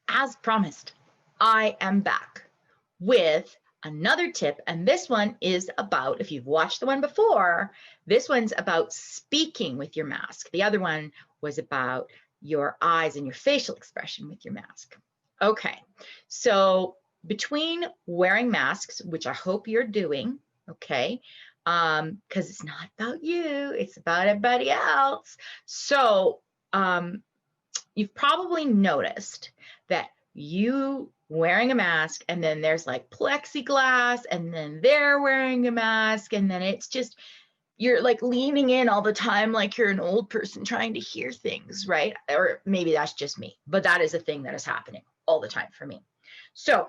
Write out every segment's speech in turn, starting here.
as promised, I am back with another tip. And this one is about, if you've watched the one before, this one's about speaking with your mask. The other one was about your eyes and your facial expression with your mask. Okay, so between wearing masks, which I hope you're doing, okay, because it's not about you, it's about everybody else. So you've probably noticed that you wearing a mask, and then there's like plexiglass, and then they're wearing a mask, and then it's just, you're like leaning in all the time like you're an old person trying to hear things, right? Or maybe that's just me, but that is a thing that is happening all the time for me. So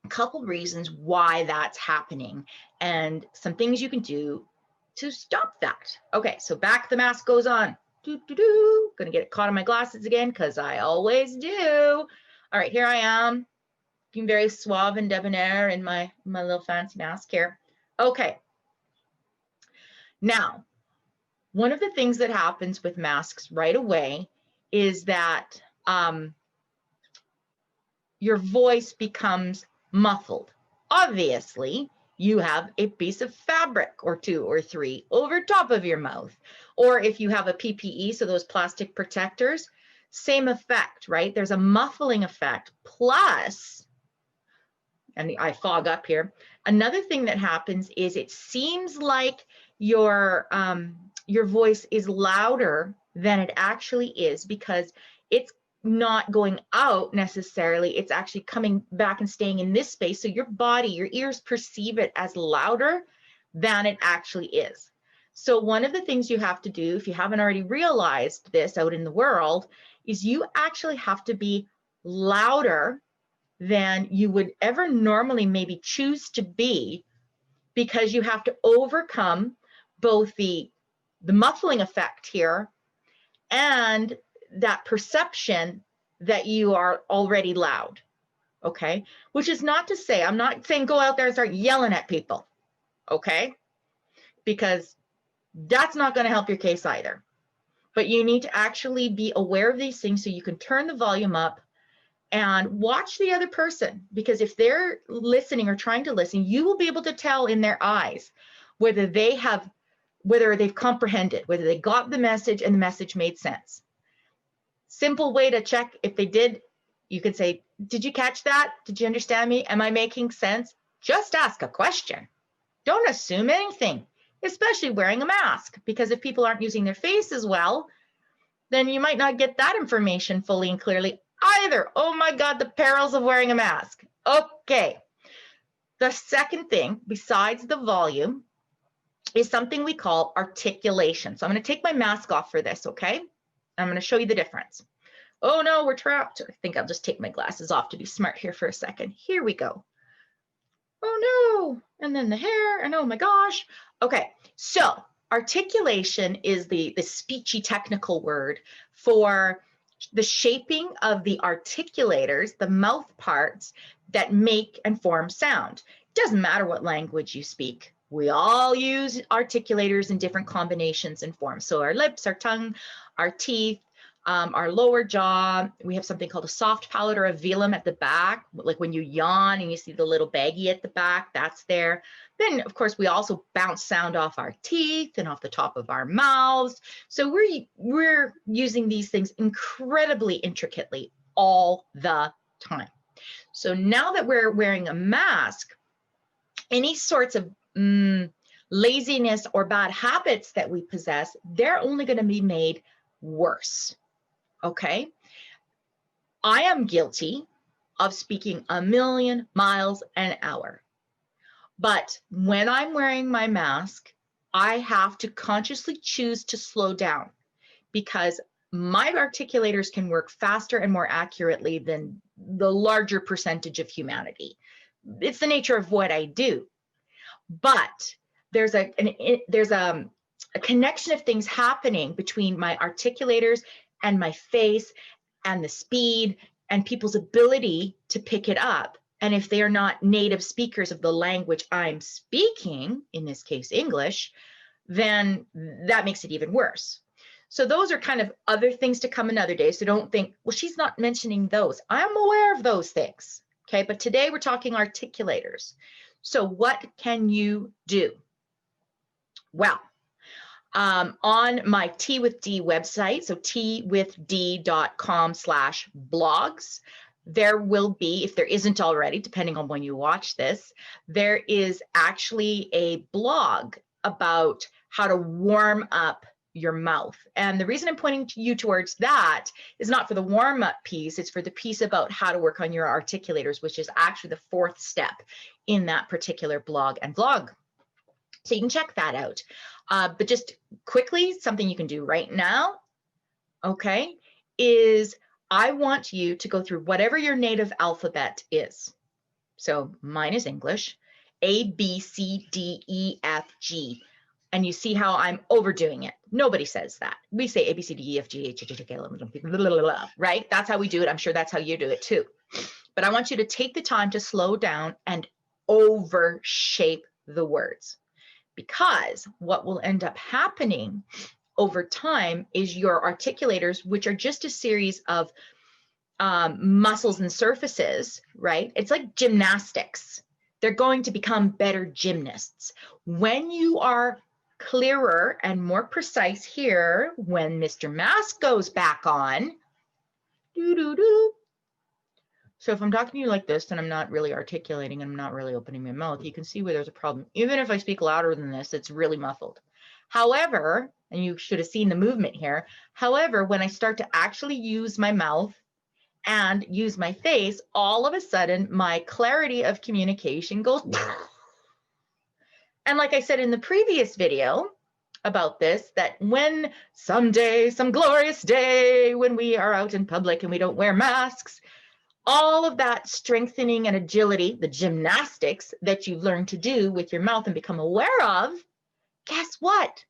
a couple reasons why that's happening and some things you can do to stop that. Okay, so back the mask goes on. Gonna get it caught in my glasses again because I always do. All right, here I am, being very suave and debonair in my little fancy mask here. Okay. Now, one of the things that happens with masks right away is that your voice becomes muffled. Obviously, you have a piece of fabric or two or three over top of your mouth. Or if you have a PPE, so those plastic protectors, same effect, right? There's a muffling effect. Plus, and I fog up here, another thing that happens is it seems like your voice is louder than it actually is because it's not going out necessarily, it's actually coming back and staying in this space. So your body, your ears perceive it as louder than it actually is. So one of the things you have to do, if you haven't already realized this out in the world, is you actually have to be louder than you would ever normally maybe choose to be, because you have to overcome both the muffling effect here and that perception that you are already loud, okay? Which is not to say, I'm not saying go out there and start yelling at people, okay? Because that's not going to help your case either. But you need to actually be aware of these things so you can turn the volume up and watch the other person, because if they're listening or trying to listen, you will be able to tell in their eyes whether they've comprehended, whether they got the message and the message made sense. Simple way to check if they did, you could say, did you catch that? Did you understand me? Am I making sense? Just ask a question. Don't assume anything, especially wearing a mask, because if people aren't using their face as well, then you might not get that information fully and clearly either. Oh my God, the perils of wearing a mask. Okay. The second thing, besides the volume, is something we call articulation. So I'm going to take my mask off for this, okay? I'm going to show you the difference. Oh no, we're trapped. I think I'll just take my glasses off to be smart here for a second. Here we go. Oh no, and then the hair, and oh my gosh. Okay, so articulation is the speechy technical word for the shaping of the articulators, the mouth parts that make and form sound. It doesn't matter what language you speak. We all use articulators in different combinations and forms. So our lips, our tongue, our teeth, our lower jaw, we have something called a soft palate or a velum at the back, like when you yawn and you see the little baggie at the back, that's there. Then, of course, we also bounce sound off our teeth and off the top of our mouths. So we're using these things incredibly intricately all the time. So now that we're wearing a mask, any sorts of laziness or bad habits that we possess, they're only going to be made worse. Okay, I am guilty of speaking a million miles an hour, but when I'm wearing my mask, I have to consciously choose to slow down, because my articulators can work faster and more accurately than the larger percentage of humanity. It's the nature of what I do, but there's a connection of things happening between my articulators and my face and the speed and people's ability to pick it up. And if they are not native speakers of the language I'm speaking, in this case English, then that makes it even worse. So those are kind of other things to come another day. So don't think, well, she's not mentioning those. I'm aware of those things. Okay, but today we're talking articulators. So what can you do? Well, on my Tea with D website, so teawithd.com/blogs, there will be, if there isn't already, depending on when you watch this, there is actually a blog about how to warm up your mouth. And the reason I'm pointing to you towards that is not for the warm up piece, it's for the piece about how to work on your articulators, which is actually the 4th step in that particular blog and vlog. So you can check that out. But just quickly, something you can do right now, okay, is I want you to go through whatever your native alphabet is. So mine is English, A, B, C, D, E, F, G. And you see how I'm overdoing it. Nobody says that. We say A, B, C, D, E, F, G, H, I, J, K, L, M, N, O, P, right? That's how we do it. I'm sure that's how you do it too. But I want you to take the time to slow down and overshape the words. Because what will end up happening over time is your articulators, which are just a series of muscles and surfaces, right? It's like gymnastics. They're going to become better gymnasts. When you are clearer and more precise here, when Mr. Mask goes back on, doo-doo-doo. So if I'm talking to you like this, then I'm not really articulating and I'm not really opening my mouth. You can see where there's a problem. Even if I speak louder than this, it's really muffled. However, and you should have seen the movement here. However, when I start to actually use my mouth and use my face, all of a sudden my clarity of communication goes. And like I said in the previous video about this, that when someday, some glorious day, when we are out in public and we don't wear masks, all of that strengthening and agility, the gymnastics that you've learned to do with your mouth and become aware of, guess what?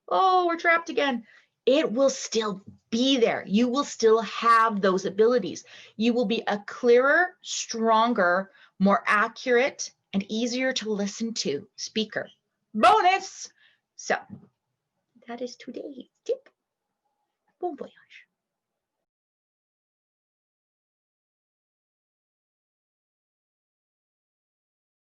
Oh, we're trapped again. It will still be there. You will still have those abilities. You will be a clearer, stronger, more accurate, and easier to listen to speaker. Bonus! So, that is today's tip. Bon voyage.